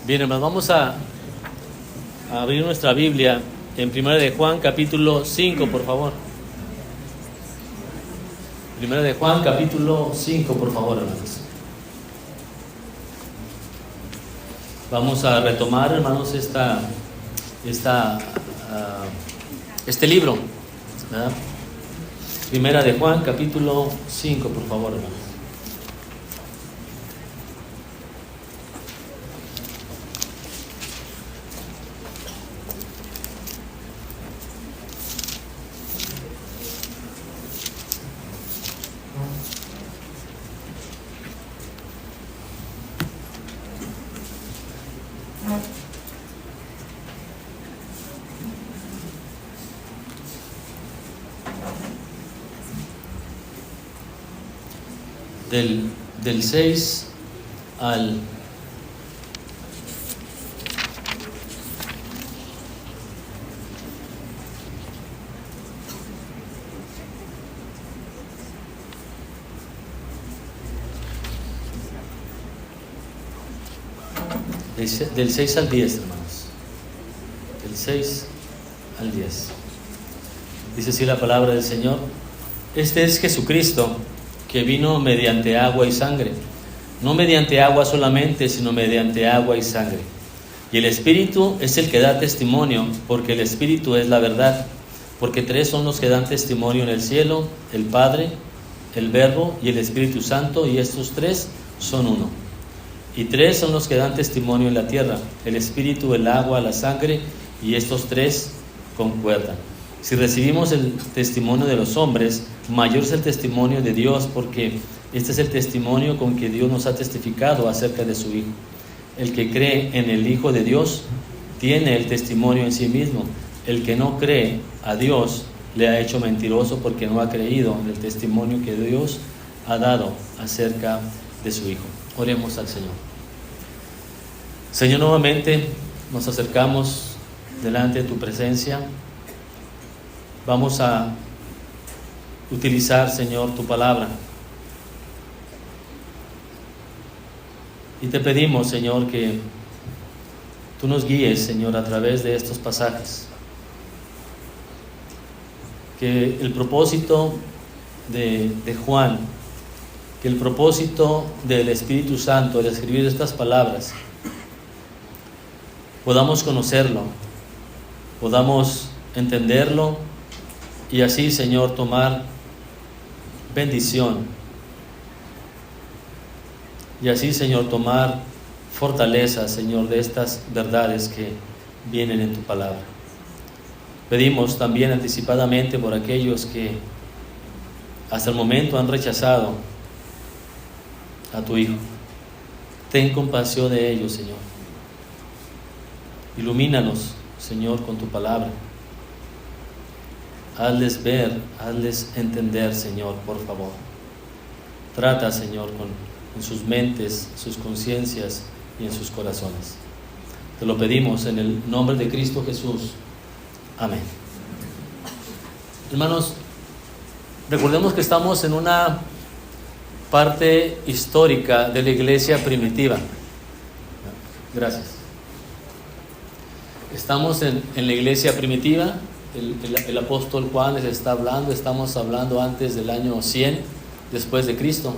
Bien, hermanos, vamos a abrir nuestra Biblia en 1 de Juan, capítulo 5, por favor. 1 de Juan, capítulo 5, por favor, hermanos. Vamos a retomar, hermanos, este libro, ¿verdad? 1 de Juan, capítulo 5, por favor, hermanos. Del 6 al del 6 al 10, hermanos. Del 6 al 10. Dice así la palabra del Señor: Este es Jesucristo, que vino mediante agua y sangre, no mediante agua solamente, sino mediante agua y sangre. Y el Espíritu es el que da testimonio, porque el Espíritu es la verdad. Porque tres son los que dan testimonio en el cielo: el Padre, el Verbo y el Espíritu Santo, y estos tres son uno. Y tres son los que dan testimonio en la tierra: el Espíritu, el agua, la sangre, y estos tres concuerdan. Si recibimos el testimonio de los hombres, mayor es el testimonio de Dios, porque este es el testimonio con que Dios nos ha testificado acerca de su Hijo. El que cree en el Hijo de Dios tiene el testimonio en sí mismo. El que no cree a Dios le ha hecho mentiroso, porque no ha creído en el testimonio que Dios ha dado acerca de su Hijo. Oremos al Señor. Señor, nuevamente nos acercamos delante de tu presencia. Vamos a utilizar, Señor, tu palabra. Y te pedimos, Señor, que tú nos guíes, Señor, a través de estos pasajes. Que el propósito de Juan, que el propósito del Espíritu Santo de escribir estas palabras, podamos conocerlo, podamos entenderlo, y así, Señor, tomar bendición. Y así, Señor, tomar fortaleza, Señor, de estas verdades que vienen en tu palabra. Pedimos también anticipadamente por aquellos que hasta el momento han rechazado a tu Hijo. Ten compasión de ellos, Señor. Ilumínalos, Señor, con tu palabra. Hazles ver, hazles entender, Señor, por favor. Trata, Señor, en sus mentes, sus conciencias y en sus corazones. Te lo pedimos en el nombre de Cristo Jesús. Amén. Hermanos, recordemos que estamos en una parte histórica de la iglesia primitiva. Gracias. Estamos en la iglesia primitiva. El apóstol Juan les está hablando. Estamos hablando antes del año 100 después de Cristo.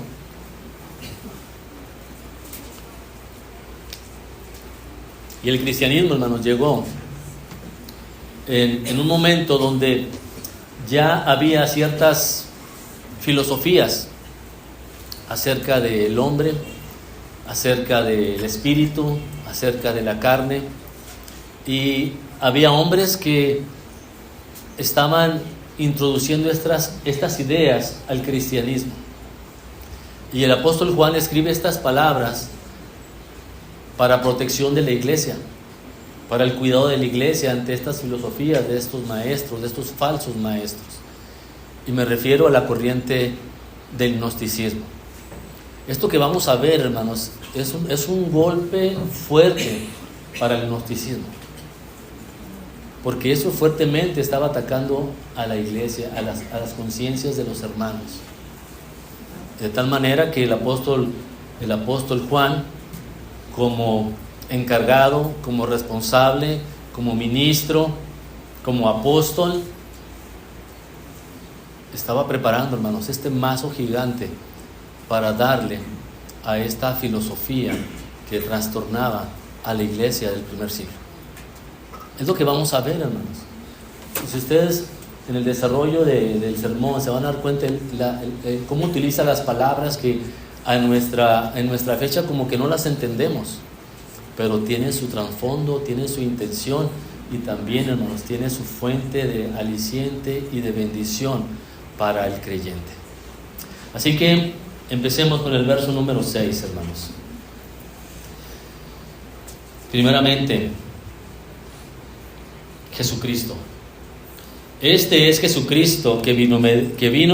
Y el cristianismo, hermanos, llegó en un momento donde ya había ciertas filosofías acerca del hombre, acerca del espíritu, acerca de la carne, y había hombres que estaban introduciendo estas ideas al cristianismo. Y el apóstol Juan escribe estas palabras para protección de la iglesia, para el cuidado de la iglesia ante estas filosofías de estos maestros, de estos falsos maestros. Y me refiero a la corriente del gnosticismo. Esto que vamos a ver, hermanos, es un golpe fuerte para el gnosticismo, porque eso fuertemente estaba atacando a la iglesia, a las conciencias de los hermanos. De tal manera que el apóstol Juan, como encargado, como responsable, como ministro, como apóstol, estaba preparando, hermanos, este mazo gigante para darle a esta filosofía que trastornaba a la iglesia del primer siglo. Es lo que vamos a ver, hermanos. Y si ustedes en el desarrollo del sermón se van a dar cuenta cómo utiliza las palabras que en nuestra fecha como que no las entendemos, pero tiene su trasfondo, tiene su intención y también, hermanos, tiene su fuente de aliciente y de bendición para el creyente. Así que empecemos con el verso número 6, hermanos. Primeramente, Jesucristo. Este es Jesucristo que vino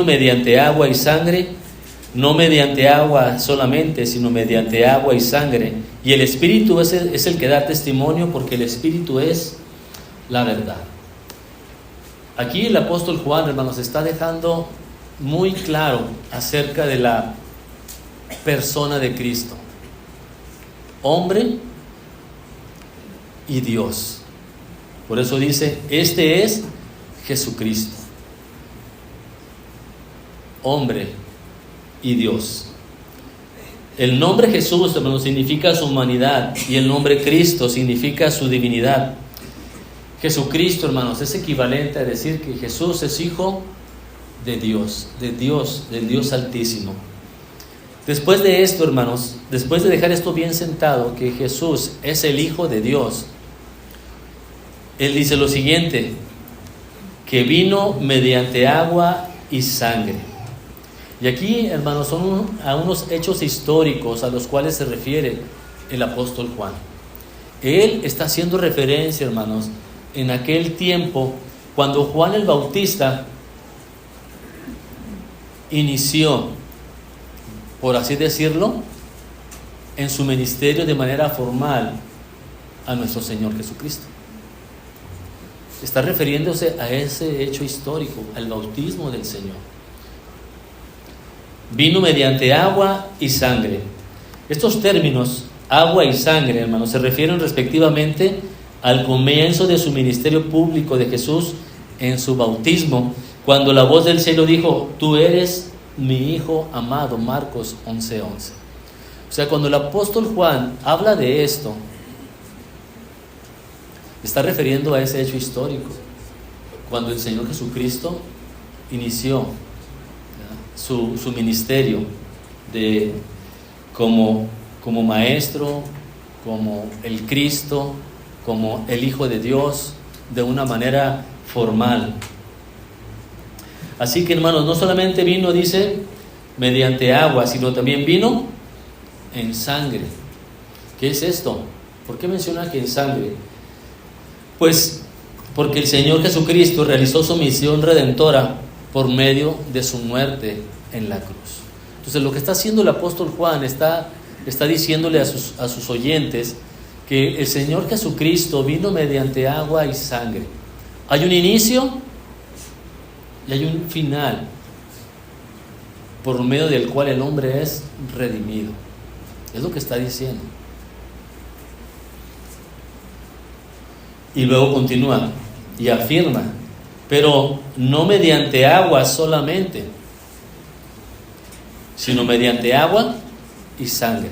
mediante agua y sangre, no mediante agua solamente, sino mediante agua y sangre. Y el Espíritu es el que da testimonio, porque el Espíritu es la verdad. Aquí el apóstol Juan, hermanos, está dejando muy claro acerca de la persona de Cristo, hombre y Dios. Por eso dice, este es Jesucristo, hombre y Dios. El nombre Jesús, hermanos, significa su humanidad, y el nombre Cristo significa su divinidad. Jesucristo, hermanos, es equivalente a decir que Jesús es hijo de Dios, del Dios Altísimo. Después de esto, hermanos, después de dejar esto bien sentado, que Jesús es el Hijo de Dios, Él dice lo siguiente, que vino mediante agua y sangre. Y aquí, hermanos, son a unos hechos históricos a los cuales se refiere el apóstol Juan. Él está haciendo referencia, hermanos, en aquel tiempo cuando Juan el Bautista inició, por así decirlo, en su ministerio de manera formal a nuestro Señor Jesucristo. Está refiriéndose a ese hecho histórico, al bautismo del Señor. Vino mediante agua y sangre. Estos términos, agua y sangre, hermanos, se refieren respectivamente al comienzo de su ministerio público de Jesús en su bautismo, cuando la voz del cielo dijo, tú eres mi Hijo amado, Marcos 11:11. O sea, cuando el apóstol Juan habla de esto, está refiriendo a ese hecho histórico, cuando el Señor Jesucristo inició su ministerio como maestro, como el Cristo, como el Hijo de Dios, de una manera formal. Así que, hermanos, no solamente vino, dice, mediante agua, sino también vino en sangre. ¿Qué es esto? ¿Por qué menciona que en sangre? Pues porque el Señor Jesucristo realizó su misión redentora por medio de su muerte en la cruz. Entonces, lo que está haciendo el apóstol Juan está diciéndole a sus oyentes que el Señor Jesucristo vino mediante agua y sangre. Hay un inicio y hay un final por medio del cual el hombre es redimido. Es lo que está diciendo. Y luego continúa y afirma, pero no mediante agua solamente, sino mediante agua y sangre.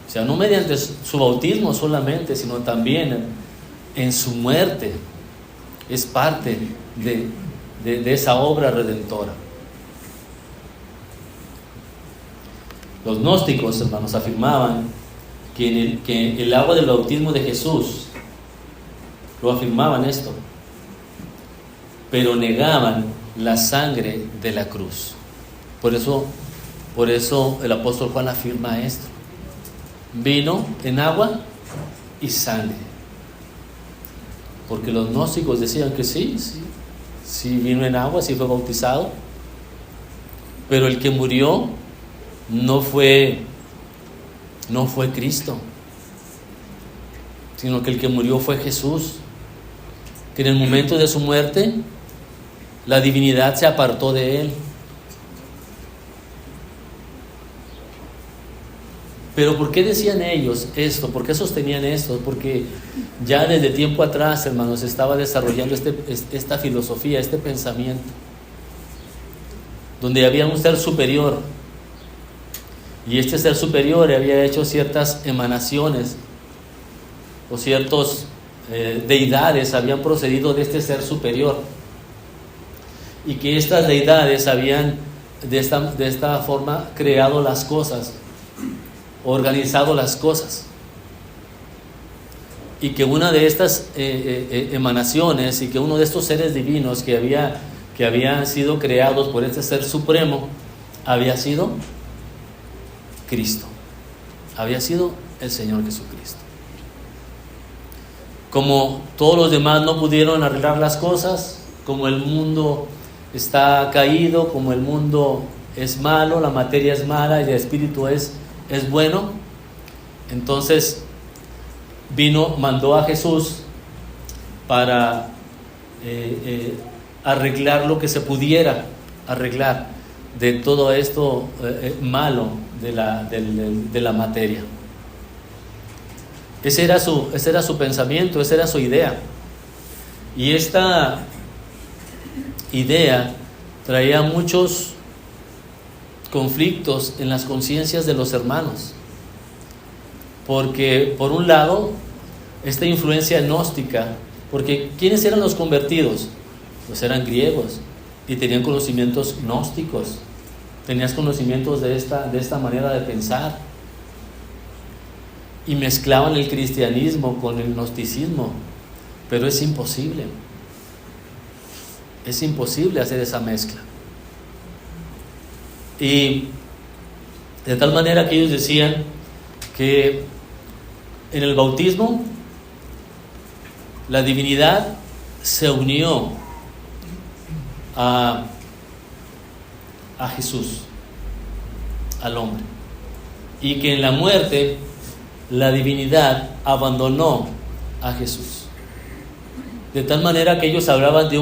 O sea, no mediante su bautismo solamente, sino también en su muerte. Es parte de esa obra redentora. Los gnósticos, hermanos, afirmaban que el agua del bautismo de Jesús, lo afirmaban esto, pero negaban la sangre de la cruz. Por eso el apóstol Juan afirma esto. Vino en agua y sangre. Porque los gnósticos decían que sí vino en agua, sí fue bautizado, pero el que murió no fue Cristo, sino que el que murió fue Jesús, que en el momento de su muerte la divinidad se apartó de él. Pero ¿por qué decían ellos esto? ¿Por qué sostenían esto? Porque ya desde tiempo atrás, hermanos, estaba desarrollando esta filosofía, este pensamiento, donde había un ser superior, y este ser superior había hecho ciertas emanaciones, o ciertos deidades habían procedido de este ser superior, y que estas deidades habían de esta forma creado las cosas, organizado las cosas, y que una de estas emanaciones, y que uno de estos seres divinos que habían sido creados por este ser supremo había sido Cristo, había sido el Señor Jesucristo. Como todos los demás no pudieron arreglar las cosas, como el mundo está caído, como el mundo es malo, la materia es mala y el espíritu es bueno, entonces mandó a Jesús para arreglar lo que se pudiera arreglar de todo esto malo de la materia. Ese era su pensamiento, esa era su idea. Y esta idea traía muchos conflictos en las conciencias de los hermanos, porque por un lado esta influencia gnóstica, porque ¿quiénes eran los convertidos? Pues eran griegos y tenían conocimientos gnósticos, tenían conocimientos de esta manera de pensar, y mezclaban el cristianismo con el gnosticismo, pero es imposible hacer esa mezcla. Y de tal manera que ellos decían que en el bautismo la divinidad se unió a Jesús, al hombre, y que en la muerte la divinidad abandonó a Jesús. De tal manera que ellos hablaban de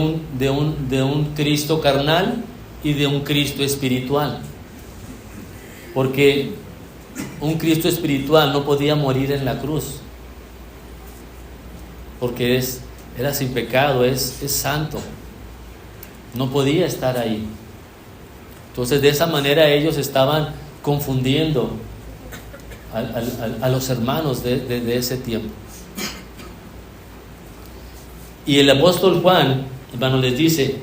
un Cristo carnal y de un Cristo espiritual, porque un Cristo espiritual no podía morir en la cruz, porque era sin pecado, es santo, no podía estar ahí. Entonces de esa manera ellos estaban confundiendo a los hermanos de ese tiempo. Y el apóstol Juan, hermano, les dice: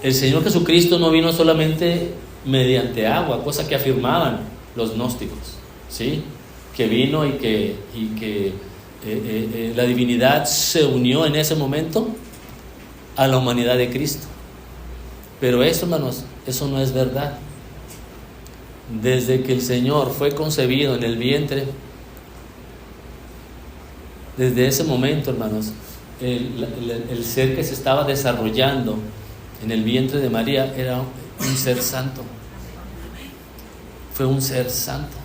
el Señor Jesucristo no vino solamente mediante agua, cosa que afirmaban los gnósticos, ¿sí? Que vino y que la divinidad se unió en ese momento a la humanidad de Cristo. Pero eso, hermanos, eso no es verdad. Desde que el Señor fue concebido en el vientre, desde ese momento, hermanos, el ser que se estaba desarrollando en el vientre de María era un ser santo. Fue un ser santo.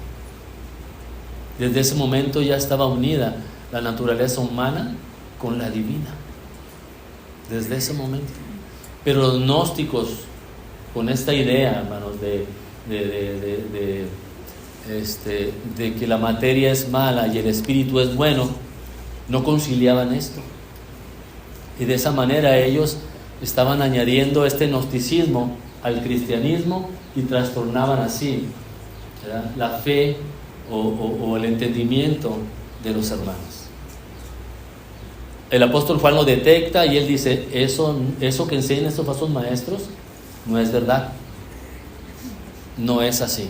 Desde ese momento ya estaba unida la naturaleza humana con la divina. Desde ese momento. Pero los gnósticos, con esta idea, hermanos, de que la materia es mala y el espíritu es bueno, no conciliaban esto. Y de esa manera ellos estaban añadiendo este gnosticismo al cristianismo y trastornaban así, ¿verdad?, la fe o el entendimiento de los hermanos. El apóstol Juan lo detecta y él dice: eso que enseñan estos falsos maestros no es verdad, no es así.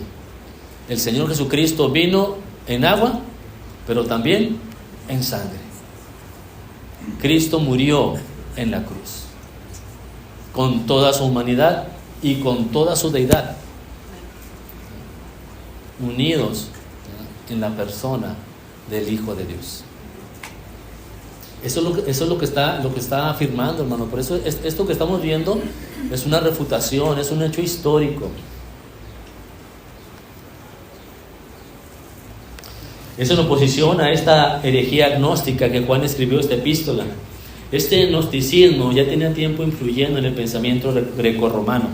El Señor Jesucristo vino en agua, pero también en sangre. Cristo murió en la cruz, con toda su humanidad y con toda su deidad, unidos en la persona del Hijo de Dios. Eso es lo que está afirmando, hermano. Por eso esto que estamos viendo es una refutación, es un hecho histórico. Es en oposición a esta herejía agnóstica que Juan escribió esta epístola. Este gnosticismo ya tenía tiempo influyendo en el pensamiento grecorromano.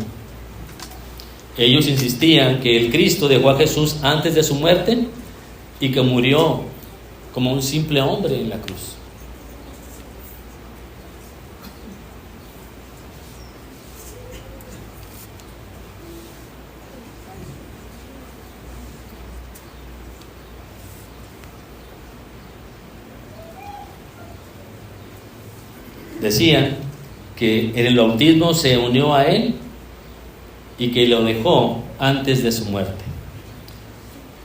Ellos insistían que el Cristo dejó a Jesús antes de su muerte y que murió como un simple hombre en la cruz. Decían que en el bautismo se unió a él y que lo dejó antes de su muerte.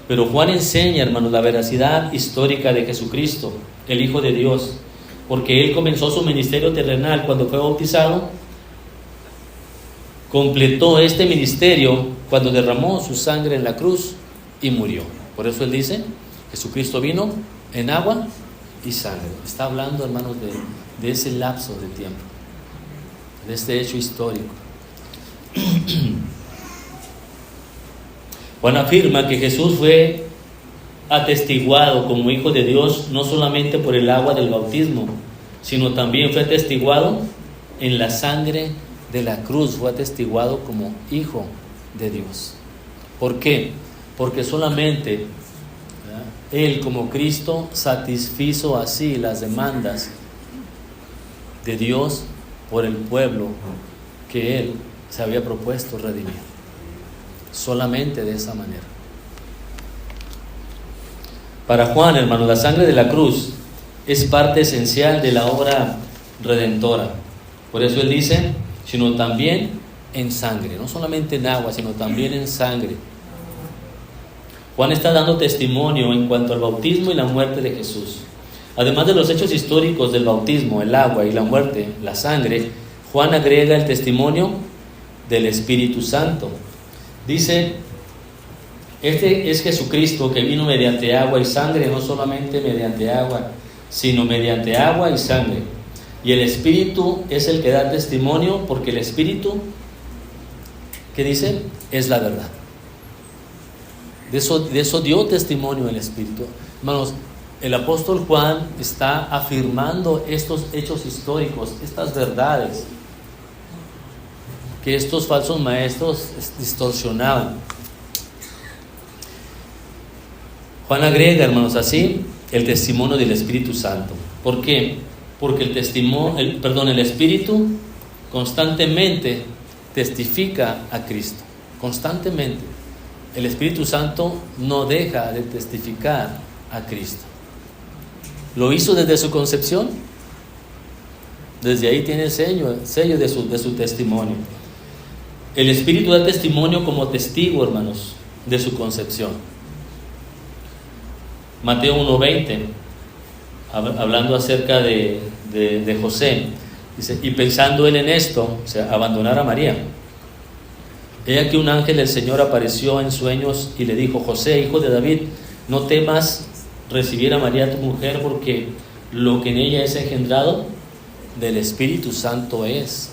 Pero Juan enseña, hermanos, la veracidad histórica de Jesucristo, el Hijo de Dios, porque él comenzó su ministerio terrenal cuando fue bautizado, completó este ministerio cuando derramó su sangre en la cruz y murió. Por eso él dice, Jesucristo vino en agua y sangre. Está hablando, hermanos, de ese lapso de tiempo, de este hecho histórico. Juan afirma que Jesús fue atestiguado como Hijo de Dios no solamente por el agua del bautismo, sino también fue atestiguado en la sangre de la cruz, fue atestiguado como Hijo de Dios. ¿Por qué? Porque solamente Él como Cristo satisfizo así las demandas de Dios por el pueblo que Él se había propuesto redimir. Solamente de esa manera. Para Juan, hermano, la sangre de la cruz es parte esencial de la obra redentora. Por eso él dice, sino también en sangre, no solamente en agua, sino también en sangre. Juan está dando testimonio en cuanto al bautismo y la muerte de Jesús. Además de los hechos históricos del bautismo, el agua y la muerte, la sangre, Juan agrega el testimonio del Espíritu Santo. Dice, este es Jesucristo que vino mediante agua y sangre, no solamente mediante agua, sino mediante agua y sangre. Y el Espíritu es el que da testimonio, porque el Espíritu, ¿qué dice? Es la verdad. De eso dio testimonio el Espíritu. Hermanos, el apóstol Juan está afirmando estos hechos históricos, estas verdades que estos falsos maestros distorsionaban. Juan agrega, hermanos, así el testimonio del Espíritu Santo. ¿Por qué? Porque el Espíritu constantemente testifica a Cristo. Constantemente. El Espíritu Santo no deja de testificar a Cristo. Lo hizo desde su concepción. Desde ahí tiene el sello de su testimonio. El Espíritu da testimonio como testigo, hermanos, de su concepción. Mateo 1:20, hablando acerca de José, dice, y pensando él en esto, o sea, abandonar a María, he aquí un ángel del Señor apareció en sueños y le dijo, José, hijo de David, no temas recibir a María tu mujer, porque lo que en ella es engendrado del Espíritu Santo es.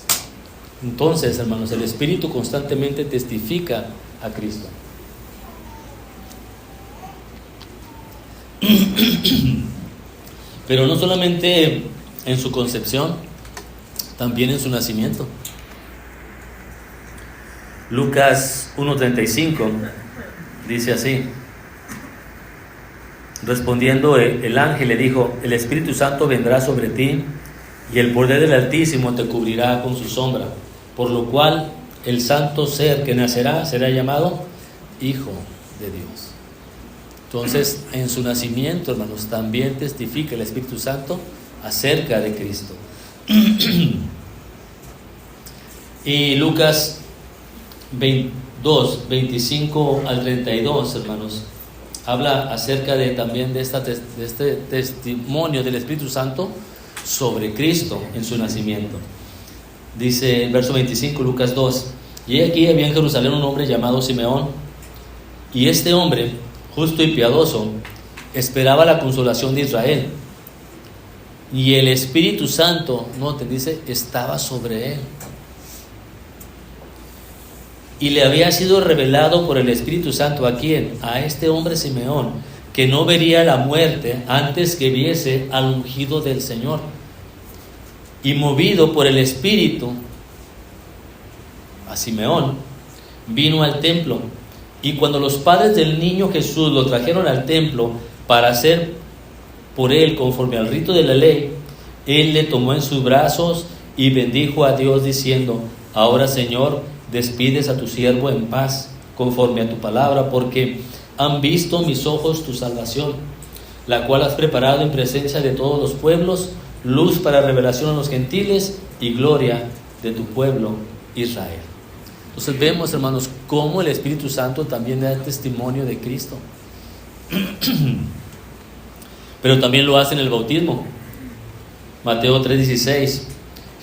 Entonces, hermanos, el Espíritu constantemente testifica a Cristo. Pero no solamente en su concepción, también en su nacimiento. Lucas 1:35 dice así: respondiendo el ángel le dijo, el Espíritu Santo vendrá sobre ti y el poder del Altísimo te cubrirá con su sombra, por lo cual el santo ser que nacerá será llamado Hijo de Dios. Entonces, en su nacimiento, hermanos, también testifica el Espíritu Santo acerca de Cristo. Y Lucas 22, 25 al 32, hermanos, habla acerca también de este testimonio del Espíritu Santo sobre Cristo en su nacimiento. Dice el verso 25, Lucas 2, y aquí había en Jerusalén un hombre llamado Simeón, y este hombre, justo y piadoso, esperaba la consolación de Israel, y el Espíritu Santo, noten, dice, estaba sobre él, y le había sido revelado por el Espíritu Santo, ¿a quién? A este hombre Simeón, que no vería la muerte antes que viese al ungido del Señor. Y movido por el Espíritu, a Simeón, vino al templo, Y cuando los padres del niño Jesús lo trajeron al templo para hacer por él conforme al rito de la ley, él le tomó en sus brazos y bendijo a Dios diciendo: ahora, Señor, despides a tu siervo en paz, conforme a tu palabra, porque han visto mis ojos tu salvación, la cual has preparado en presencia de todos los pueblos, luz para revelación a los gentiles y gloria de tu pueblo Israel. Entonces vemos, hermanos, cómo el Espíritu Santo también da testimonio de Cristo. Pero también lo hace en el bautismo. Mateo 3:16.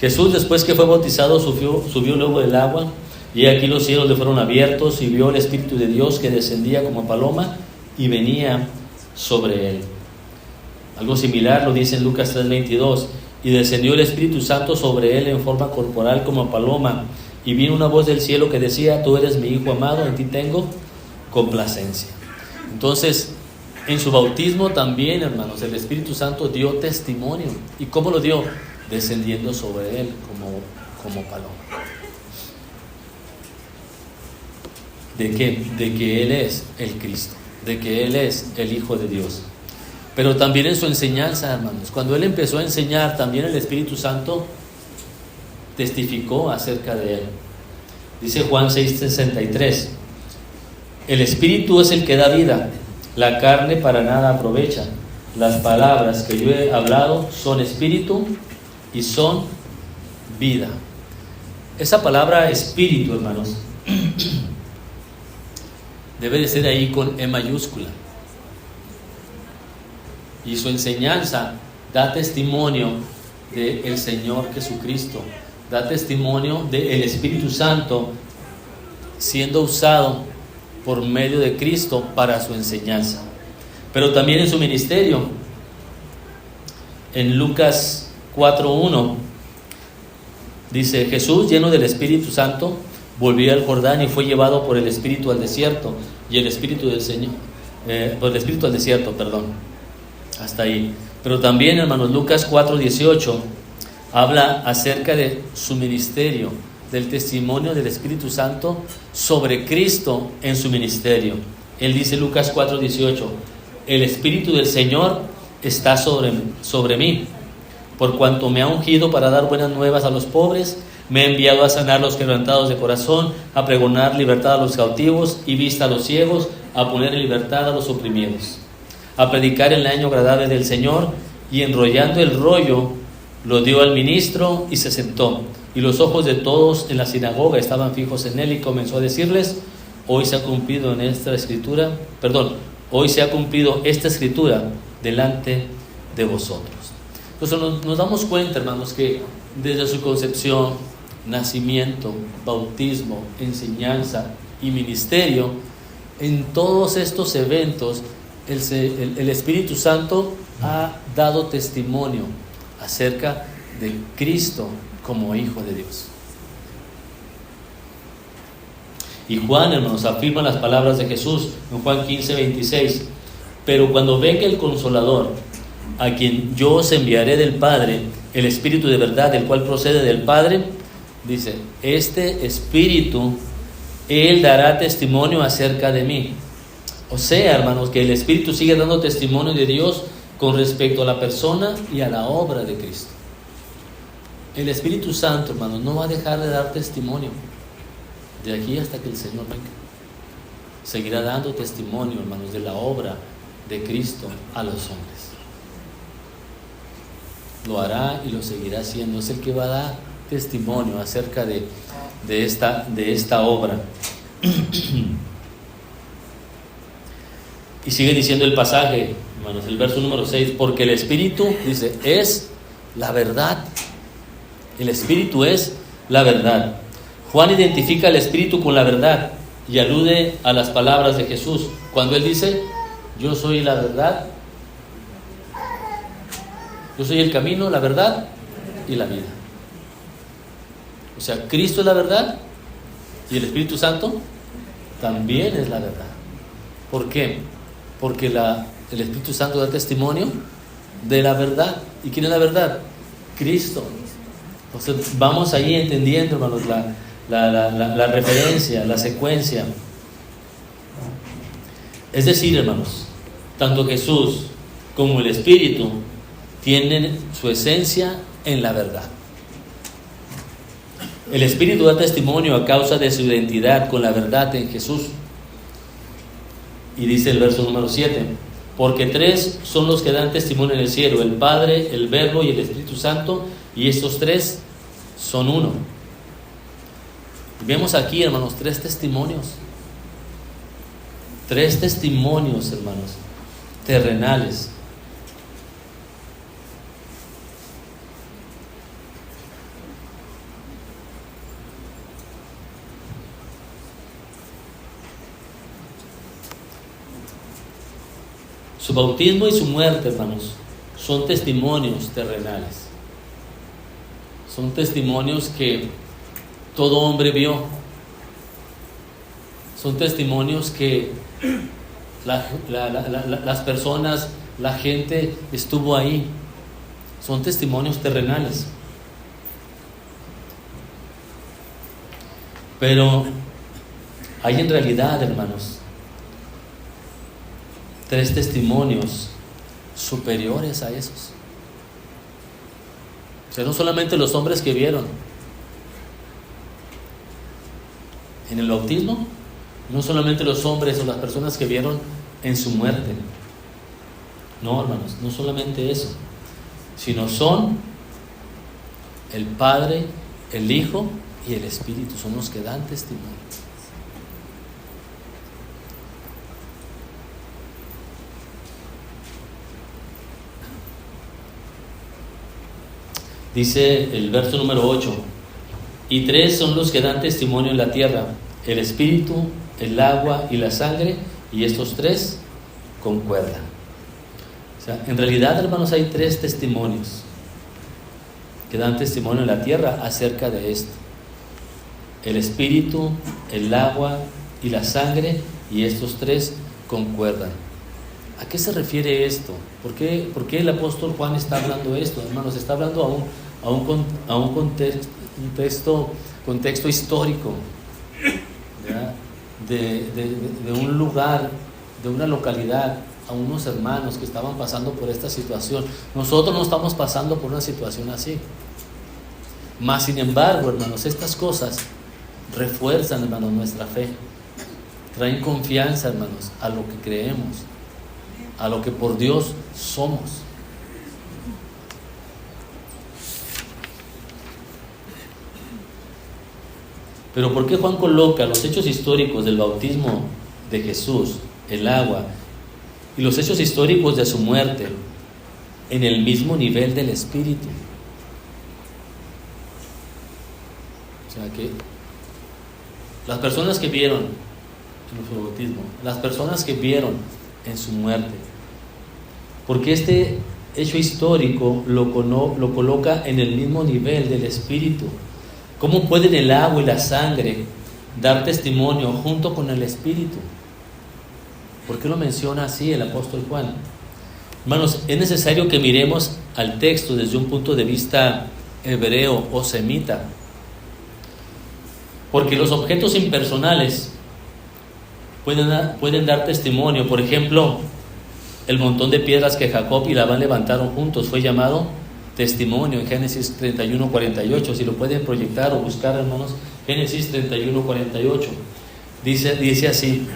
Jesús, después que fue bautizado, subió luego del agua, y aquí los cielos le fueron abiertos, y vio el Espíritu de Dios que descendía como paloma y venía sobre él. Algo similar lo dice en Lucas 3:22. Y descendió el Espíritu Santo sobre él en forma corporal como paloma, y vino una voz del cielo que decía: tú eres mi Hijo amado, en ti tengo complacencia. Entonces, en su bautismo también, hermanos, el Espíritu Santo dio testimonio. ¿Y cómo lo dio? Descendiendo sobre él como paloma. ¿De qué? De que Él es el Cristo, de que Él es el Hijo de Dios. Pero también en su enseñanza, hermanos, cuando Él empezó a enseñar, también el Espíritu Santo testificó acerca de Él. Dice Juan 6:63: el Espíritu es el que da vida, la carne para nada aprovecha. Las palabras que yo he hablado son espíritu y son vida. Esa palabra espíritu, hermanos, debe de ser ahí con E mayúscula. Y su enseñanza da testimonio del Señor Jesucristo, da testimonio del Espíritu Santo siendo usado por medio de Cristo para su enseñanza. Pero también en su ministerio. En Lucas 4:1 dice: Jesús, lleno del Espíritu Santo, volvió al Jordán y fue llevado por el Espíritu al desierto. Y el Espíritu del Señor, por el Espíritu al desierto, perdón. Hasta ahí. Pero también, hermanos, Lucas 4:18 habla acerca de su ministerio, del testimonio del Espíritu Santo sobre Cristo en su ministerio. Él dice, Lucas 4:18: el Espíritu del Señor está sobre mí, por cuanto me ha ungido para dar buenas nuevas a los pobres, me ha enviado a sanar los quebrantados de corazón, a pregonar libertad a los cautivos y vista a los ciegos, a poner en libertad a los oprimidos, a predicar el año agradable del Señor. Y enrollando el rollo, lo dio al ministro y se sentó. Y los ojos de todos en la sinagoga estaban fijos en él, y comenzó a decirles: hoy se ha cumplido esta escritura delante de vosotros. Entonces nos damos cuenta, hermanos, que desde su concepción, nacimiento, bautismo, enseñanza y ministerio, en todos estos eventos el Espíritu Santo ha dado testimonio acerca de Cristo como Hijo de Dios. Y Juan, hermanos, afirma las palabras de Jesús en Juan 15:26: pero cuando venga el Consolador, a quien yo os enviaré del Padre, el Espíritu de verdad, el cual procede del Padre, dice, este Espíritu, Él dará testimonio acerca de mí. O sea, hermanos, que el Espíritu sigue dando testimonio de Dios con respecto a la persona y a la obra de Cristo. El Espíritu Santo, hermanos, no va a dejar de dar testimonio de aquí hasta que el Señor venga. Seguirá dando testimonio, hermanos, de la obra de Cristo a los hombres. Lo hará y lo seguirá haciendo. Es el que va a dar testimonio acerca de esta obra. Y sigue diciendo el pasaje, hermanos, el verso número 6: porque el Espíritu, dice, es la verdad. El Espíritu es la verdad. Juan identifica al Espíritu con la verdad y alude a las palabras de Jesús cuando él dice: yo soy la verdad, yo soy el camino, la verdad y la vida. O sea, Cristo es la verdad y el Espíritu Santo también es la verdad. ¿Por qué? Porque el Espíritu Santo da testimonio de la verdad. ¿Y quién es la verdad? Cristo. Entonces vamos ahí entendiendo, hermanos, la referencia, la secuencia. Es decir, hermanos, tanto Jesús como el Espíritu tienen su esencia en la verdad. El Espíritu da testimonio a causa de su identidad con la verdad en Jesús. Y dice el verso número 7, porque tres son los que dan testimonio en el cielo, el Padre, el Verbo y el Espíritu Santo, y estos tres son uno. Y vemos aquí, hermanos, tres testimonios, hermanos, terrenales. Su bautismo y su muerte, hermanos, son testimonios terrenales. Son testimonios que todo hombre vio. Son testimonios que las personas, la gente estuvo ahí. Son testimonios terrenales. Pero hay en realidad, hermanos, tres testimonios superiores a esos. O sea, no solamente los hombres que vieron en el bautismo, no solamente los hombres o las personas que vieron en su muerte. No, hermanos, no solamente eso, sino son el Padre, el Hijo y el Espíritu, son los que dan testimonio. Dice el verso número 8, y tres son los que dan testimonio en la tierra, el Espíritu, el agua y la sangre, y estos tres concuerdan. O sea, en realidad, hermanos, hay tres testimonios que dan testimonio en la tierra acerca de esto: el Espíritu, el agua y la sangre, y estos tres concuerdan. ¿A qué se refiere esto? ¿Por qué el apóstol Juan está hablando esto? Hermanos, está hablando a un contexto histórico, ¿verdad? De un lugar, de una localidad, a unos hermanos que estaban pasando por esta situación. Nosotros no estamos pasando por una situación así. Mas, sin embargo, hermanos, estas cosas refuerzan, hermanos, nuestra fe. Traen confianza, hermanos, a lo que creemos, a lo que por Dios somos. Pero ¿por qué Juan coloca los hechos históricos del bautismo de Jesús, el agua, y los hechos históricos de su muerte en el mismo nivel del Espíritu? O sea que las personas que vieron en su bautismo, las personas que vieron en su muerte, porque este hecho histórico lo coloca en el mismo nivel del Espíritu. ¿Cómo pueden el agua y la sangre dar testimonio junto con el Espíritu? ¿Por qué lo menciona así el apóstol Juan? Hermanos, es necesario que miremos al texto desde un punto de vista hebreo o semita, porque los objetos impersonales pueden dar testimonio. Por ejemplo, el montón de piedras que Jacob y Labán levantaron juntos fue llamado testimonio en Génesis 31:48. Si lo pueden proyectar o buscar, hermanos, Génesis 31:48. Dice así: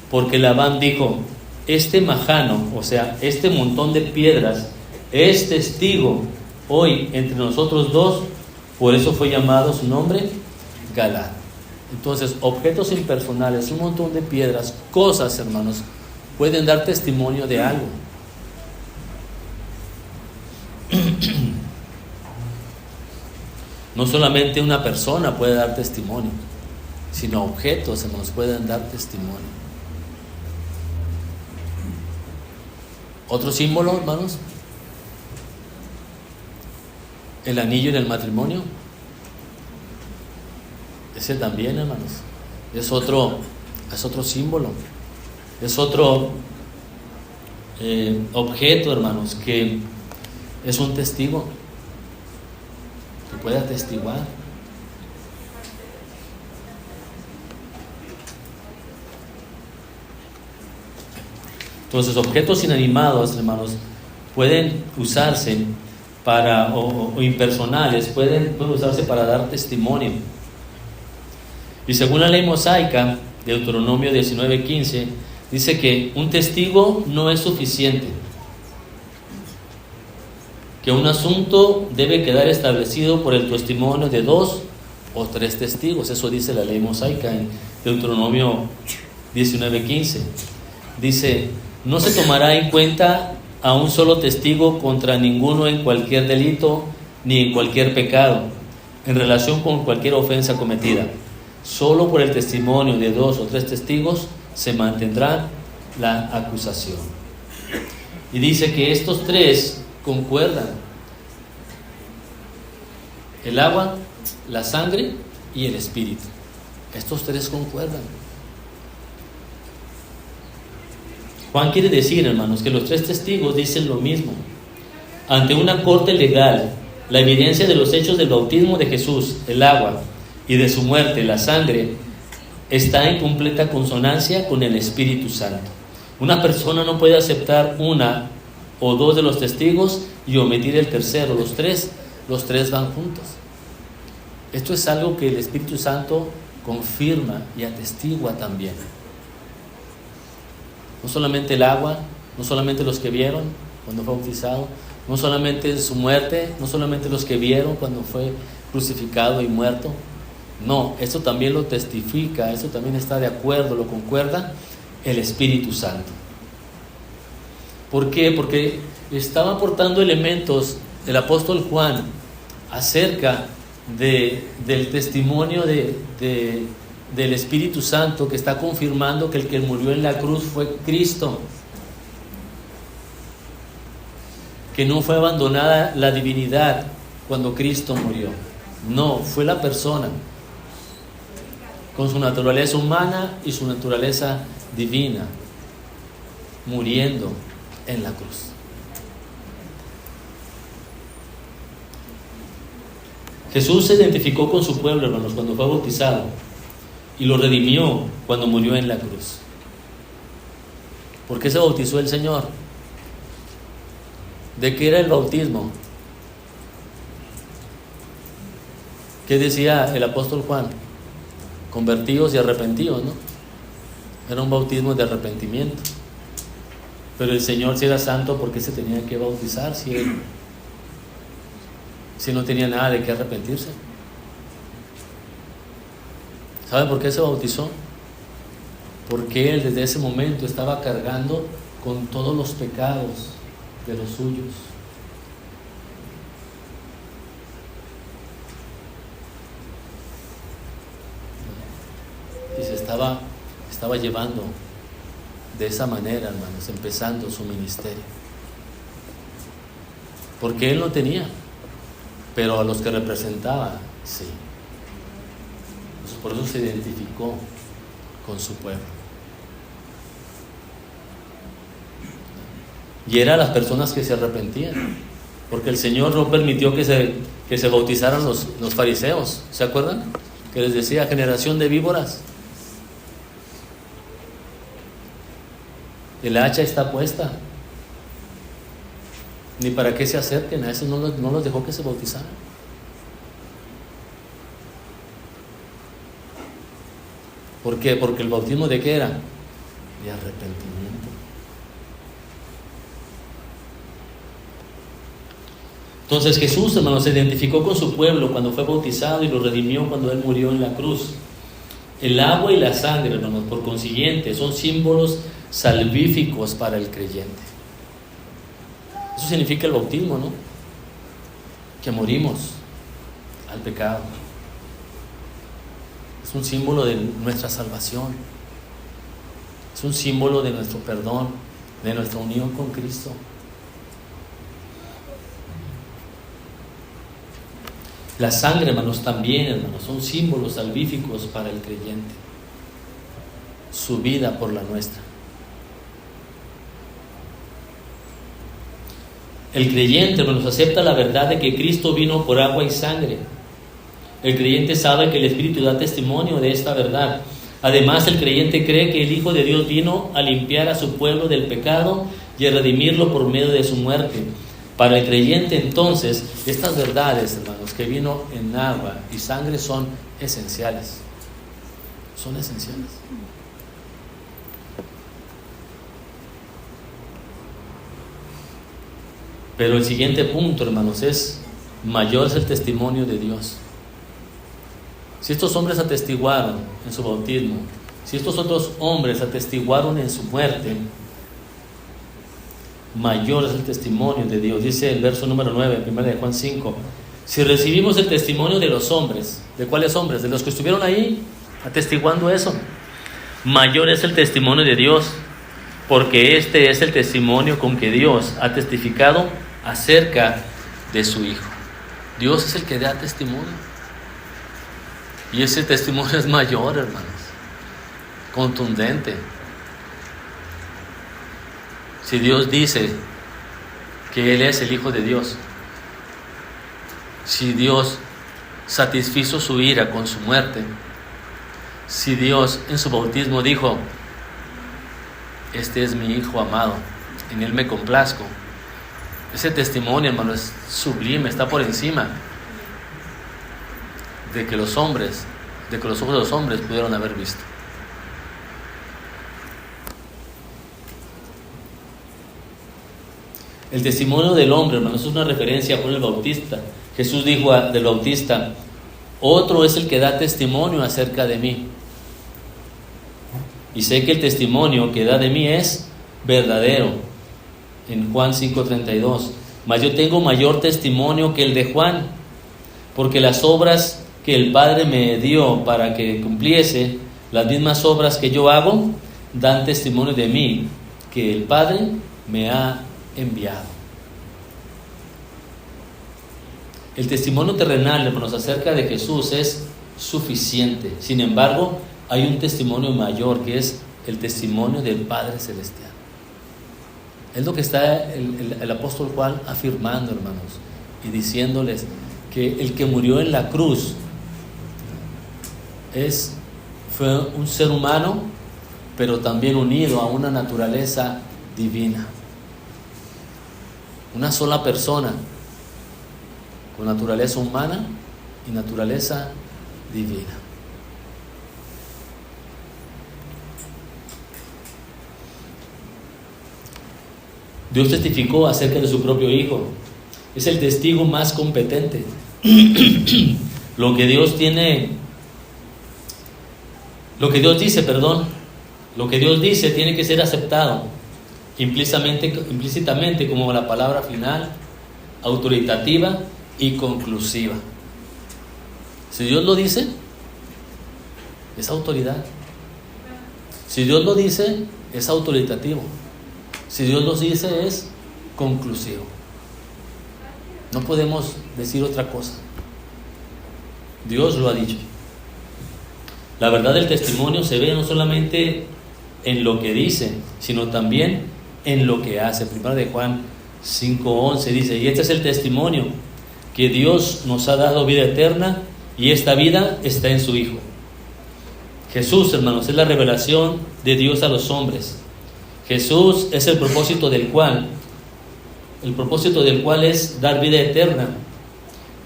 porque Labán dijo, este majano, o sea, este montón de piedras, es testigo hoy entre nosotros dos, por eso fue llamado su nombre Galaad. Entonces, objetos impersonales, un montón de piedras, cosas, hermanos, pueden dar testimonio de algo. No solamente una persona puede dar testimonio, sino objetos, hermanos, pueden dar testimonio. Otro símbolo, hermanos, el anillo en el matrimonio. Ese también, hermanos, es otro símbolo, es otro objeto, hermanos, que es un testigo, que puede atestiguar. Entonces, objetos inanimados, hermanos, pueden usarse para, o impersonales, pueden usarse para dar testimonio. Y según la ley mosaica, Deuteronomio 19:15, dice que un testigo no es suficiente, que un asunto debe quedar establecido por el testimonio de 2 o 3 testigos. Eso dice la ley mosaica en Deuteronomio 19:15. Dice: no se tomará en cuenta a un solo testigo contra ninguno en cualquier delito ni en cualquier pecado, en relación con cualquier ofensa cometida. Solo por el testimonio de 2 o 3 testigos se mantendrá la acusación. Y dice que estos 3 concuerdan: el agua, la sangre y el espíritu. Estos 3 concuerdan. Juan quiere decir, hermanos, que los 3 testigos dicen lo mismo. Ante una corte legal, la evidencia de los hechos del bautismo de Jesús, el agua, y de su muerte, la sangre, está en completa consonancia con el Espíritu Santo. Una persona no puede aceptar una o 2 de los testigos y omitir el tercero. Los tres van juntos. Esto es algo que el Espíritu Santo confirma y atestigua también. No solamente el agua, no solamente los que vieron cuando fue bautizado, no solamente su muerte, no solamente los que vieron cuando fue crucificado y muerto. No, esto también lo testifica, esto también está de acuerdo, lo concuerda el Espíritu Santo. ¿Por qué? Porque estaba aportando elementos el apóstol Juan acerca del testimonio del Espíritu Santo, que está confirmando que el que murió en la cruz fue Cristo, que no fue abandonada la divinidad cuando Cristo murió. No, fue la persona con su naturaleza humana y su naturaleza divina muriendo en la cruz. Jesús se identificó con su pueblo, hermanos, cuando fue bautizado, y lo redimió cuando murió en la cruz. ¿Por qué se bautizó el Señor? ¿De qué era el bautismo? ¿Qué decía el apóstol Juan? Convertidos y arrepentidos, ¿no? Era un bautismo de arrepentimiento. Pero el Señor, si era santo, ¿por qué se tenía que bautizar si no tenía nada de qué arrepentirse? ¿Sabe por qué se bautizó? Porque Él desde ese momento estaba cargando con todos los pecados de los suyos. Y se estaba llevando de esa manera, hermanos, empezando su ministerio. Porque Él no tenía, pero a los que representaba, sí. Entonces, por eso se identificó con su pueblo. Y eran las personas que se arrepentían, porque el Señor no permitió que se bautizaran los fariseos. ¿Se acuerdan? Que les decía: generación de víboras, el hacha está puesta, ni para qué se acerquen. A eso no los dejó que se bautizaran. ¿Por qué? Porque el bautismo, ¿de qué era? De arrepentimiento. Entonces Jesús, hermanos, se identificó con su pueblo cuando fue bautizado y lo redimió cuando Él murió en la cruz. El agua y la sangre, hermanos, por consiguiente, son símbolos salvíficos para el creyente. Eso significa el bautismo, ¿no? Que morimos al pecado. Es un símbolo de nuestra salvación. Es un símbolo de nuestro perdón, de nuestra unión con Cristo. La sangre, hermanos, también, hermanos, son símbolos salvíficos para el creyente. Su vida por la nuestra. El creyente, hermanos, acepta la verdad de que Cristo vino por agua y sangre. El creyente sabe que el Espíritu da testimonio de esta verdad. Además, el creyente cree que el Hijo de Dios vino a limpiar a su pueblo del pecado y a redimirlo por medio de su muerte. Para el creyente, entonces, estas verdades, hermanos, que vino en agua y sangre son esenciales. Son esenciales. Pero el siguiente punto, hermanos, es: mayor es el testimonio de Dios. Si estos hombres atestiguaron en su bautismo, si estos otros hombres atestiguaron en su muerte, mayor es el testimonio de Dios. Dice el verso número 9, 1 de Juan 5: si recibimos el testimonio de los hombres, ¿de cuáles hombres? De los que estuvieron ahí atestiguando eso. Mayor es el testimonio de Dios, porque este es el testimonio con que Dios ha testificado acerca de su Hijo. Dios es el que da testimonio. Y ese testimonio es mayor, hermanos, contundente. Si Dios dice que Él es el Hijo de Dios, si Dios satisfizo su ira con su muerte, si Dios en su bautismo dijo: este es mi Hijo amado, en Él me complazco, ese testimonio, hermano, es sublime, está por encima de que los ojos de los hombres pudieron haber visto. El testimonio del hombre, hermanos, es una referencia a Juan el Bautista. Jesús dijo del Bautista: otro es el que da testimonio acerca de mí, y sé que el testimonio que da de mí es verdadero. En Juan 5:32: mas yo tengo mayor testimonio que el de Juan, porque las obras que el Padre me dio para que cumpliese, las mismas obras que yo hago, dan testimonio de mí, que el Padre me ha enviado. El testimonio terrenal, hermanos, acerca de Jesús es suficiente. Sin embargo, hay un testimonio mayor, que es el testimonio del Padre Celestial. Es lo que está el apóstol Juan afirmando, hermanos, y diciéndoles que el que murió en la cruz fue un ser humano, pero también unido a una naturaleza divina. Una sola persona, con naturaleza humana y naturaleza divina. Dios testificó acerca de su propio Hijo. Es el testigo más competente. Lo que Dios dice tiene que ser aceptado implícitamente como la palabra final, autoritativa y conclusiva. Si Dios lo dice, es autoridad. Si Dios lo dice, es autoritativo. Si Dios lo dice, es conclusivo. No podemos decir otra cosa. Dios lo ha dicho. La verdad del testimonio se ve no solamente en lo que dice, sino también en lo que hace. 1 de Juan 5:11 dice: y este es el testimonio, que Dios nos ha dado vida eterna, y esta vida está en su Hijo. Jesús, hermanos, es la revelación de Dios a los hombres. Jesús es el propósito del cual es dar vida eterna.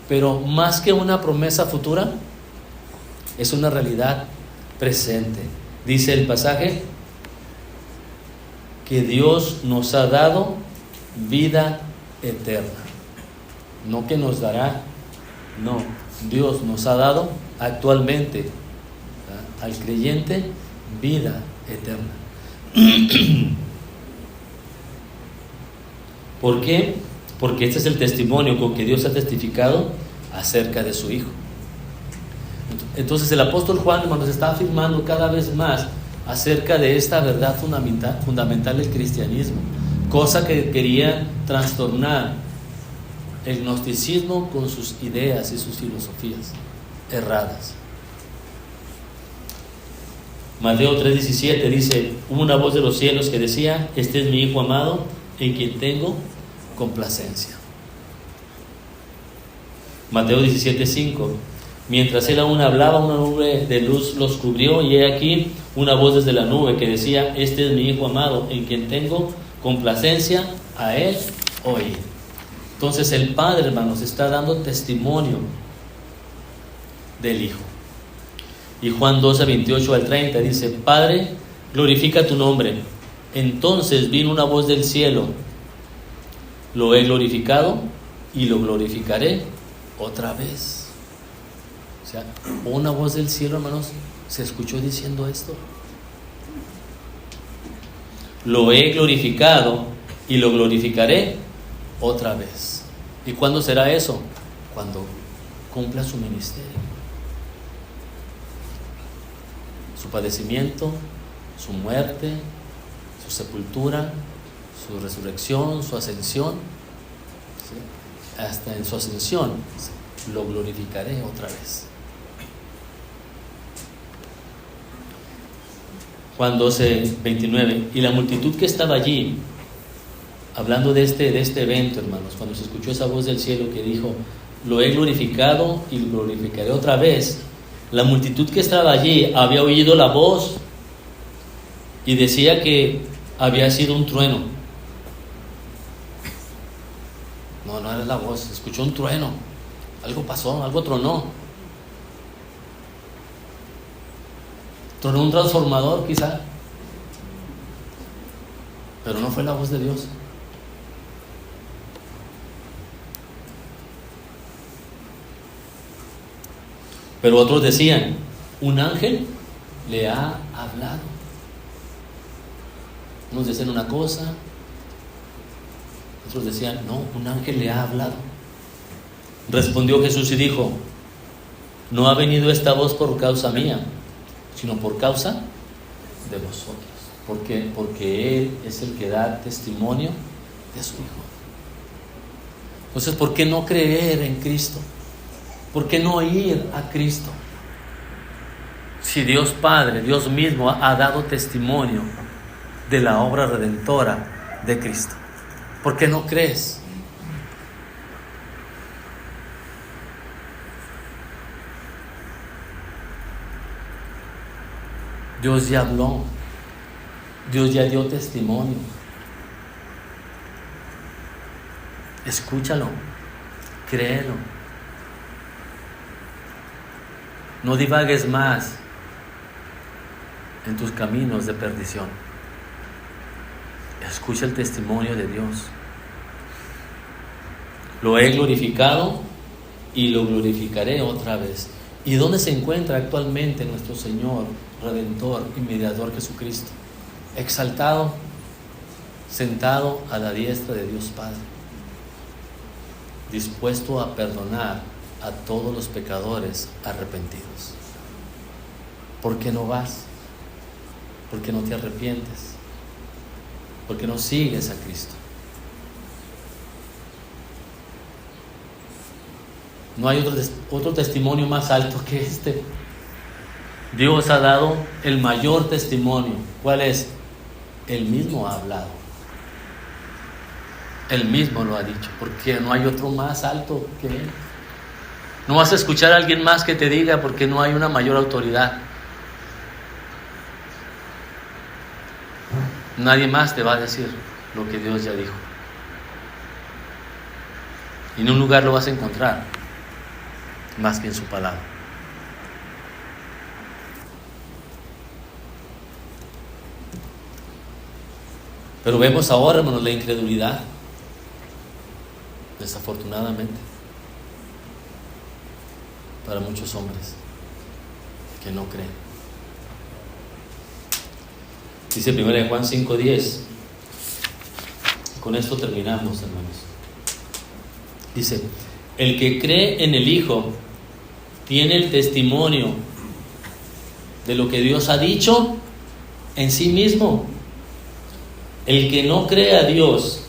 Pero más que una promesa futura, es una realidad presente. Dice el pasaje que Dios nos ha dado vida eterna. No que nos dará, no. Dios nos ha dado actualmente al creyente vida eterna. ¿Por qué? Porque este es el testimonio con que Dios ha testificado acerca de su Hijo. Entonces el apóstol Juan, hermanos, está afirmando cada vez más acerca de esta verdad fundamental del cristianismo, cosa que quería trastornar el gnosticismo con sus ideas y sus filosofías erradas. Mateo 3:17 dice: hubo una voz de los cielos que decía: este es mi Hijo amado, en quien tengo complacencia. Mateo 17:5: Mientras él aún hablaba, una nube de luz los cubrió, y he aquí una voz desde la nube que decía: este es mi Hijo amado, en quien tengo complacencia, a él oíd. Entonces el Padre, hermanos, está dando testimonio del Hijo. Y Juan 12, 28 al 30 dice: Padre, glorifica tu nombre. Entonces vino una voz del cielo: lo he glorificado y lo glorificaré otra vez. O sea, una voz del cielo, hermanos, se escuchó diciendo esto: lo he glorificado y lo glorificaré otra vez. ¿Y cuándo será eso? Cuando cumpla su ministerio, su padecimiento, su muerte, su sepultura, su resurrección, su ascensión. ¿Sí? Hasta en su ascensión lo glorificaré otra vez. Juan 12, 29. Y la multitud que estaba allí, hablando de este evento, hermanos, cuando se escuchó esa voz del cielo que dijo: lo he glorificado y lo glorificaré otra vez, la multitud que estaba allí había oído la voz y decía que había sido un trueno. No era la voz, se escuchó un trueno, algo pasó, algo tronó. Tronó un transformador quizá, pero no fue la voz de Dios. Pero otros decían: un ángel le ha hablado. Unos decían una cosa, otros decían: no, un ángel le ha hablado. Respondió Jesús y dijo: no ha venido esta voz por causa mía, sino por causa de vosotros. Porque Él es el que da testimonio de su Hijo. Entonces, ¿por qué no creer en Cristo? ¿Por qué no ir a Cristo? Si Dios Padre, Dios mismo, ha dado testimonio de la obra redentora de Cristo, ¿por qué no crees? Dios ya habló, Dios ya dio testimonio. Escúchalo, créelo. No divagues más en tus caminos de perdición. Escucha el testimonio de Dios. Lo he glorificado y lo glorificaré otra vez. ¿Y dónde se encuentra actualmente nuestro Señor, Redentor y Mediador Jesucristo? Exaltado, sentado a la diestra de Dios Padre, dispuesto a perdonar a todos los pecadores arrepentidos. ¿Por qué no vas? ¿Por qué no te arrepientes? ¿Por qué no sigues a Cristo? No hay otro testimonio más alto que este. Dios ha dado el mayor testimonio. ¿Cuál es? Él mismo ha hablado. Él mismo lo ha dicho, porque no hay otro más alto que Él. No vas a escuchar a alguien más que te diga, porque no hay una mayor autoridad. Nadie más te va a decir lo que Dios ya dijo. Y en un lugar lo vas a encontrar más que en su palabra. Pero vemos ahora, hermanos, la incredulidad, desafortunadamente, para muchos hombres que no creen. Dice 1 Juan 5:10. Con esto terminamos, hermanos. Dice: el que cree en el Hijo tiene el testimonio de lo que Dios ha dicho en sí mismo. El que no cree a Dios,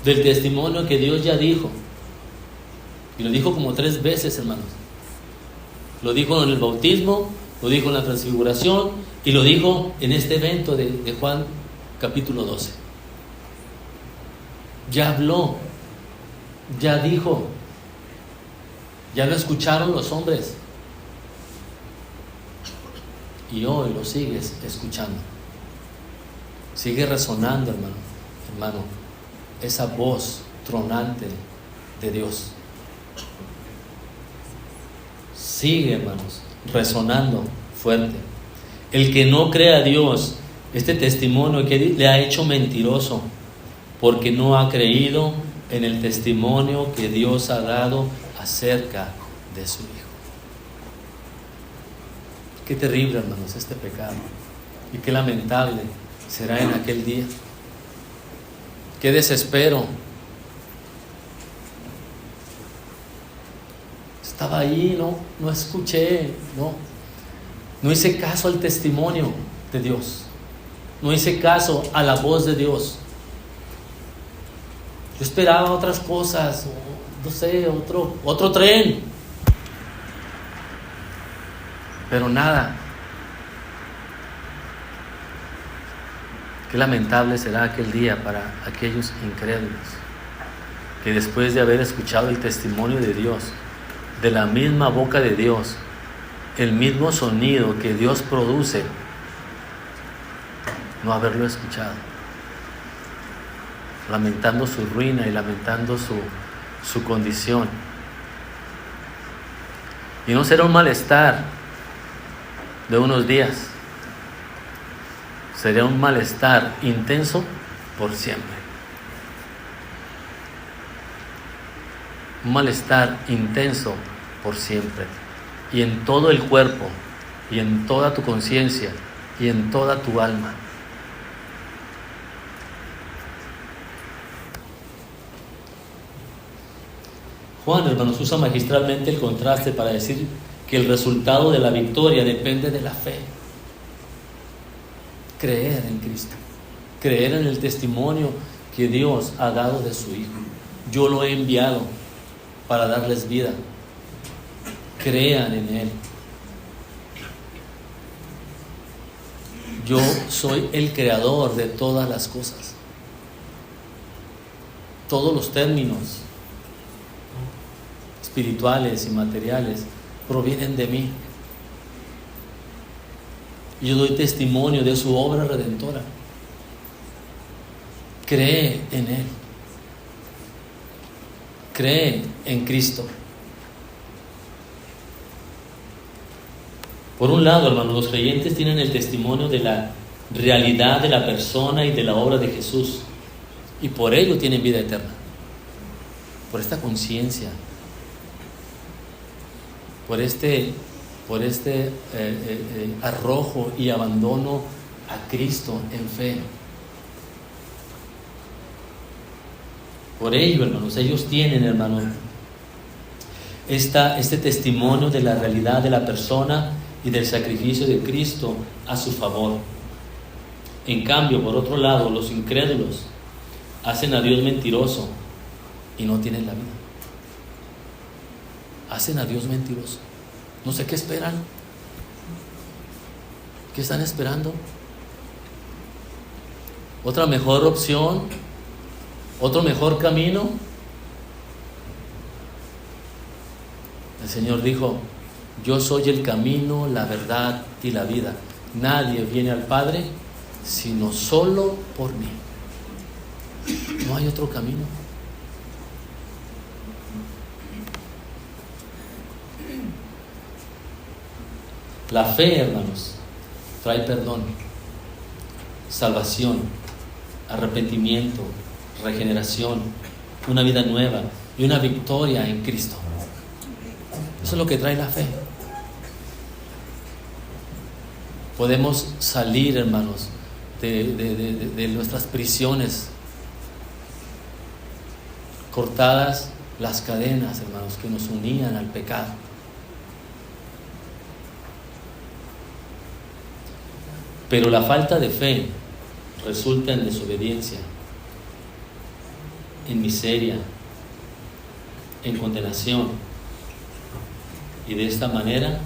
del testimonio que Dios ya dijo, y lo dijo como 3 veces, hermanos. Lo dijo en el bautismo, lo dijo en la transfiguración y lo dijo en este evento de Juan capítulo 12. Ya habló, ya dijo, ya lo escucharon los hombres, y hoy lo sigues escuchando. Sigue resonando, hermano, esa voz tronante de Dios. Sigue, hermanos, resonando fuerte. El que no cree a Dios, este testimonio que le ha hecho mentiroso, porque no ha creído en el testimonio que Dios ha dado acerca de su Hijo. Qué terrible, hermanos, este pecado. Y qué lamentable será en aquel día. Qué desespero. Estaba ahí, no escuché, no hice caso al testimonio de Dios. No hice caso a la voz de Dios. Yo esperaba otras cosas, no sé, otro tren. Pero nada. Qué lamentable será aquel día para aquellos incrédulos que después de haber escuchado el testimonio de Dios, de la misma boca de Dios, el mismo sonido que Dios produce, no haberlo escuchado, lamentando su ruina y lamentando su condición. Y no será un malestar de unos días, sería un malestar intenso por siempre. Un malestar intenso por siempre, y en todo el cuerpo, y en toda tu conciencia, y en toda tu alma. Juan, hermanos, usa magistralmente el contraste para decir que el resultado de la victoria depende de la fe. Creer en Cristo, creer en el testimonio que Dios ha dado de su Hijo. Yo lo he enviado para darles vida. Crean en Él. Yo soy el creador de todas las cosas. Todos los términos espirituales y materiales provienen de mí. Yo doy testimonio de su obra redentora. Cree en Él. Cree en Cristo. Por un lado, hermanos, los creyentes tienen el testimonio de la realidad de la persona y de la obra de Jesús, y por ello tienen vida eterna. Por esta conciencia, por este arrojo y abandono a Cristo en fe. Por ello, hermanos, ellos tienen, hermanos, este testimonio de la realidad de la persona y del sacrificio de Cristo a su favor. En cambio, por otro lado, los incrédulos hacen a Dios mentiroso y no tienen la vida. Hacen a Dios mentiroso. No sé qué esperan. ¿Qué están esperando? ¿Otra mejor opción? ¿Otro mejor camino? El Señor dijo: yo soy el camino, la verdad y la vida. Nadie viene al Padre sino solo por mí. No hay otro camino. La fe, hermanos, trae perdón, salvación, arrepentimiento, regeneración, una vida nueva y una victoria en Cristo. Eso es lo que trae la fe. Podemos salir, hermanos, de nuestras prisiones, cortadas las cadenas, hermanos, que nos unían al pecado. Pero la falta de fe resulta en desobediencia, en miseria, en condenación, y de esta manera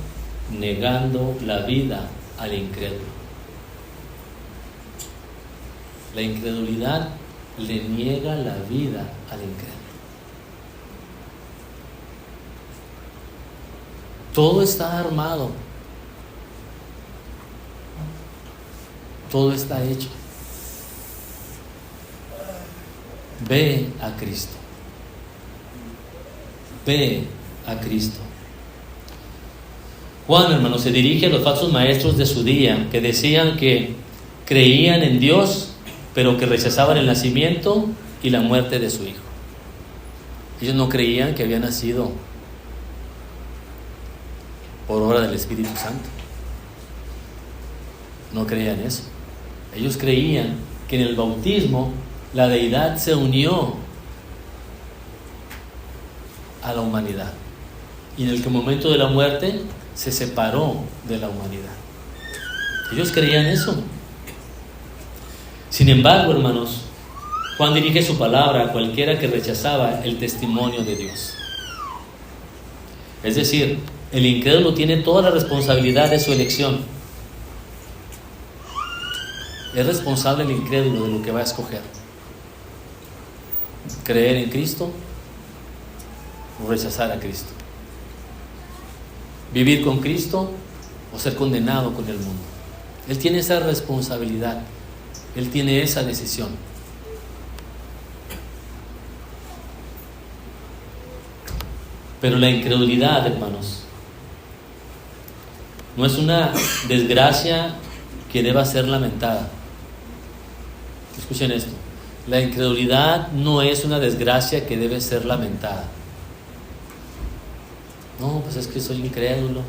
negando la vida al incrédulo. La incredulidad le niega la vida al incrédulo. Todo está armado Todo está hecho. Ve a Cristo. Ve a Cristo. Juan, hermano, se dirige a los falsos maestros de su día que decían que creían en Dios, pero que rechazaban el nacimiento y la muerte de su Hijo. Ellos no creían que había nacido por obra del Espíritu Santo. No creían eso. Ellos creían que en el bautismo la deidad se unió a la humanidad y en el momento de la muerte se separó de la humanidad. Ellos creían eso. Sin embargo, hermanos, Juan dirige su palabra a cualquiera que rechazaba el testimonio de Dios. Es decir, el incrédulo tiene toda la responsabilidad de su elección. Es responsable el incrédulo de lo que va a escoger: creer en Cristo o rechazar a Cristo, vivir con Cristo o ser condenado con el mundo. Él tiene esa responsabilidad, él tiene esa decisión. Pero la incredulidad, hermanos, no es una desgracia que deba ser lamentada. Escuchen esto: la incredulidad no es una desgracia que debe ser lamentada. No, pues es que soy incrédulo.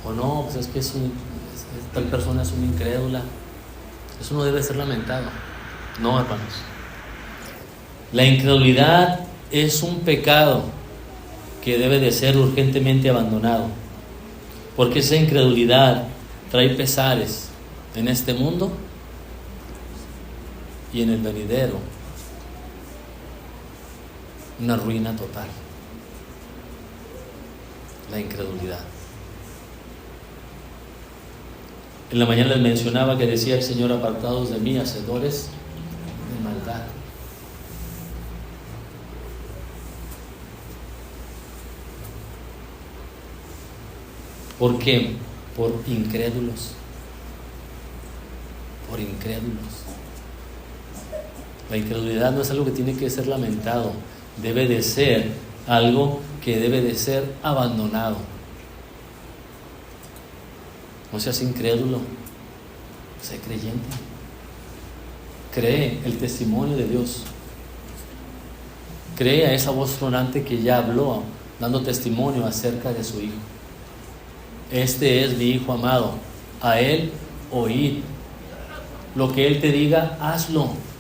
O no, pues es que tal persona es una incrédula. Eso no debe ser lamentado. No, hermanos. La incredulidad es un pecado que debe de ser urgentemente abandonado, porque esa incredulidad trae pesares en este mundo y en el venidero, una ruina total. La incredulidad. En la mañana les mencionaba que decía el Señor: apartados de mí, hacedores de maldad. ¿Por qué? Por incrédulos. Por incrédulos. La incredulidad no es algo que tiene que ser lamentado, debe de ser algo que debe de ser abandonado. No seas incrédulo, sé creyente. Cree el testimonio de Dios. Cree a esa voz tronante que ya habló, dando testimonio acerca de su Hijo. Este es mi Hijo amado, a Él oíd. Lo que Él te diga, hazlo.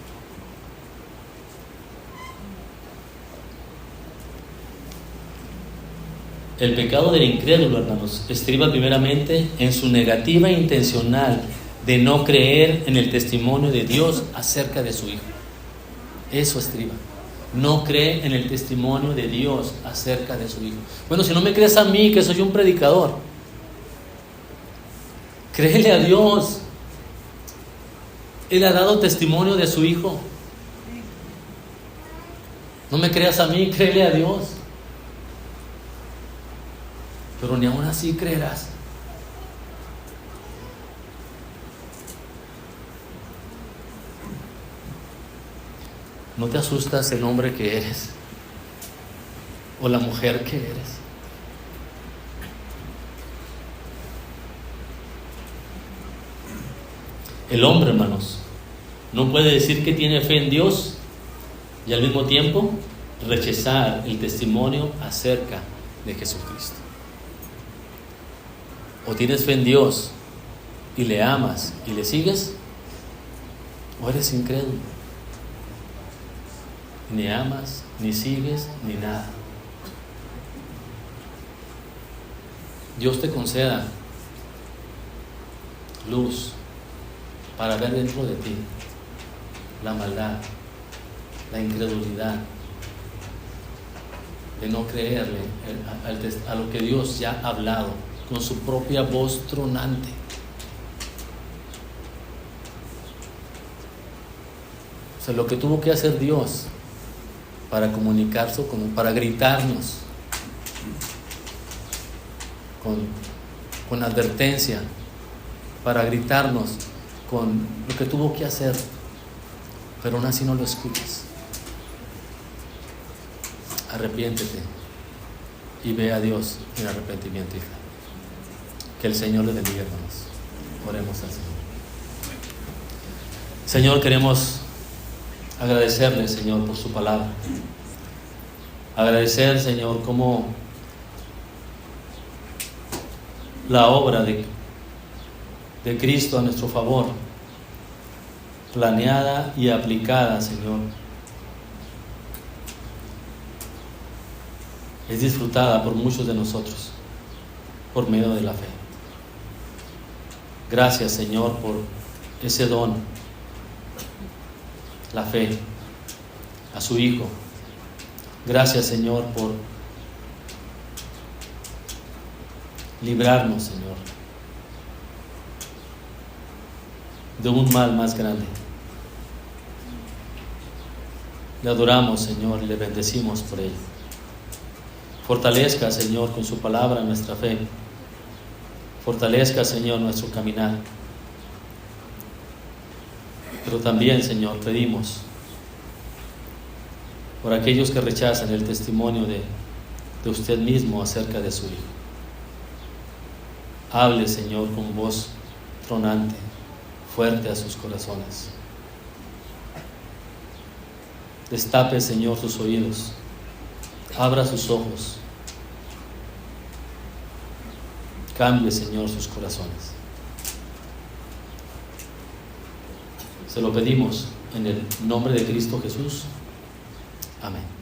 El pecado del incrédulo, hermanos, estriba primeramente en su negativa intencional de no creer en el testimonio de Dios acerca de su Hijo. Eso estriba. No cree en el testimonio de Dios acerca de su Hijo. Bueno, si no me crees a mí, que soy un predicador, créele a Dios. Él ha dado testimonio de su Hijo. No me creas a mí, créele a Dios. Pero ni aún así creerás. ¿No te asustas el hombre que eres o la mujer que eres? El hombre, hermanos, no puede decir que tiene fe en Dios y al mismo tiempo rechazar el testimonio acerca de Jesucristo. O tienes fe en Dios y le amas y le sigues, o eres incrédulo. Ni amas, ni sigues, ni nada. Dios te conceda luz para ver dentro de ti la maldad, la incredulidad de no creerle a lo que Dios ya ha hablado con su propia voz tronante. O sea, lo que tuvo que hacer Dios para comunicarse, para gritarnos con advertencia, para gritarnos con lo que tuvo que hacer, pero aún así no lo escuchas. Arrepiéntete y ve a Dios en arrepentimiento y fe. Que el Señor le bendiga, hermanos. Oremos al Señor. Señor, queremos agradecerle, Señor, por su palabra. Agradecer, Señor, cómo la obra de Cristo a nuestro favor, planeada y aplicada, Señor, es disfrutada por muchos de nosotros por medio de la fe. Gracias, Señor, por ese don, la fe a su Hijo. Gracias, Señor, por librarnos, Señor, de un mal más grande. Le adoramos, Señor, y le bendecimos por ello. Fortalezca, Señor, con su palabra nuestra fe. Fortalezca, Señor, nuestro caminar. Pero también, Señor, pedimos por aquellos que rechazan el testimonio de usted mismo acerca de su Hijo. Hable, Señor, con voz tronante, fuerte a sus corazones. Destape, Señor, sus oídos. Abra sus ojos. Cambie, Señor, sus corazones. Se lo pedimos en el nombre de Cristo Jesús. Amén.